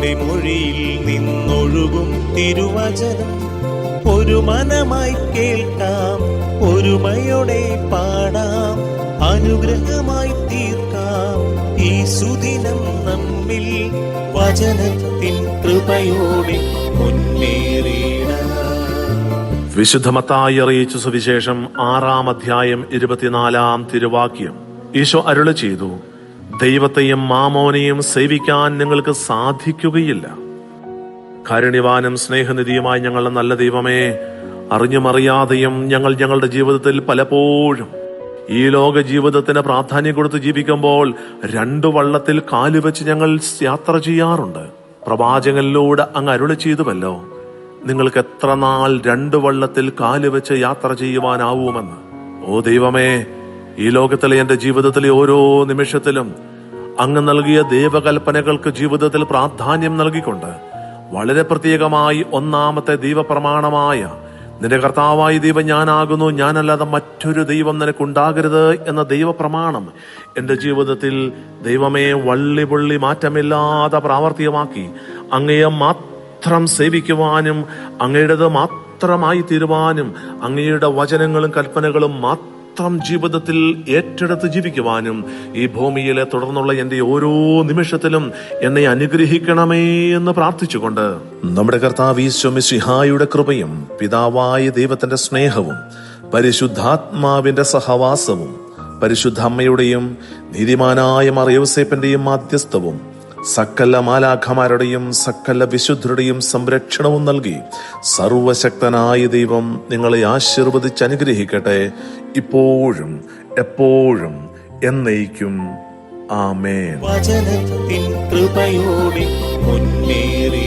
അങ്ങയുടെ മൊഴിയിൽ നിന്നൊഴുകും തിരുവചനം ഒരു മനമായി കേൾക്കാം, ഒരുമയോടെ പാടാം, അനുഗ്രഹമായി തീർക്കാം ഈ സുദിനം നമ്മിൽ വചനത്തിൻ കൃപയോടെ മുന്നേറിയിടാം. വിശുദ്ധ മത്തായി അറിയിച്ച സുവിശേഷം 6-ാം അധ്യായം 24-ാം തിരുവാക്യം. ഈശോ അരുളി ചെയ്തു, ദൈവത്തെയും മാമോനെയും സേവിക്കാൻ നിങ്ങൾക്ക് സാധിക്കുകയില്ല. കാരുണ്യവാനും സ്നേഹനിധിയുമായി ഞങ്ങളുടെ നല്ല ദൈവമേ, അറിഞ്ഞും അറിയാതെയും ഞങ്ങൾ ഞങ്ങളുടെ ജീവിതത്തിൽ പലപ്പോഴും ഈ ലോക ജീവിതത്തിന് പ്രാധാന്യം കൊടുത്ത് ജീവിക്കുമ്പോൾ 2 വള്ളത്തിൽ കാലുവെച്ച് ഞങ്ങൾ യാത്ര ചെയ്യാറുണ്ട്. പ്രവാചകനിലൂടെ അങ്ങ് അരുളി ചെയ്തുവല്ലോ, നിങ്ങൾക്ക് എത്ര നാൾ 2 വള്ളത്തിൽ കാലുവെച്ച് യാത്ര ചെയ്യുവാനാവുമെന്ന്. ഓ ദൈവമേ, ഈ ലോകത്തിലെ എന്റെ ജീവിതത്തിലെ ഓരോ നിമിഷത്തിലും അങ്ങ് നൽകിയ ദൈവകൽപ്പനകൾക്ക് ജീവിതത്തിൽ പ്രാധാന്യം നൽകിക്കൊണ്ട് വളരെ പ്രത്യേകമായി 1-ാമത്തെ ദൈവപ്രമാണമായ നിന്റെ കർത്താവായ ദൈവം ഞാനാകുന്നു, ഞാനല്ലാതെ മറ്റൊരു ദൈവം നിനക്കുണ്ടാകരുത് എന്ന ദൈവപ്രമാണം എന്റെ ജീവിതത്തിൽ ദൈവമേ വള്ളി മാറ്റമില്ലാതെ പ്രാവർത്തികമാക്കി അങ്ങയെ മാത്രം സേവിക്കുവാനും അങ്ങയുടേത് മാത്രമായി തീരുവാനും അങ്ങയുടെ വചനങ്ങളും കൽപ്പനകളും മാത്രം ജീവിതത്തിൽ ഏറ്റെടുത്ത് ജീവിക്കുവാനും ഈ ഭൂമിയിലെ തുടർന്നുള്ള എന്റെ ഓരോ നിമിഷത്തിലും എന്നെ അനുഗ്രഹിക്കണമേ എന്ന് പ്രാർത്ഥിച്ചുകൊണ്ട് നമ്മുടെ കർത്താവ് ഈശോ മിശിഹായുടെ കൃപയും പിതാവായ ദൈവത്തിന്റെ സ്നേഹവും പരിശുദ്ധാത്മാവിന്റെ സഹവാസവും പരിശുദ്ധ അമ്മയുടെയും നീതിമാനായ മാർ യൗസേപ്പിന്റെയും മാധ്യസ്ഥവും സകല മാലാഖമാരുടെയും സകല വിശുദ്ധരുടെയും സംരക്ഷണവും നൽകി സർവശക്തനായ ദൈവം നിങ്ങളെ ആശീർവദിച്ച് അനുഗ്രഹിക്കട്ടെ, ഇപ്പോഴും എപ്പോഴും എന്നേക്കും. ആമേൻ. വചനത്തിൻ കൃപയോടെ മുന്നേറി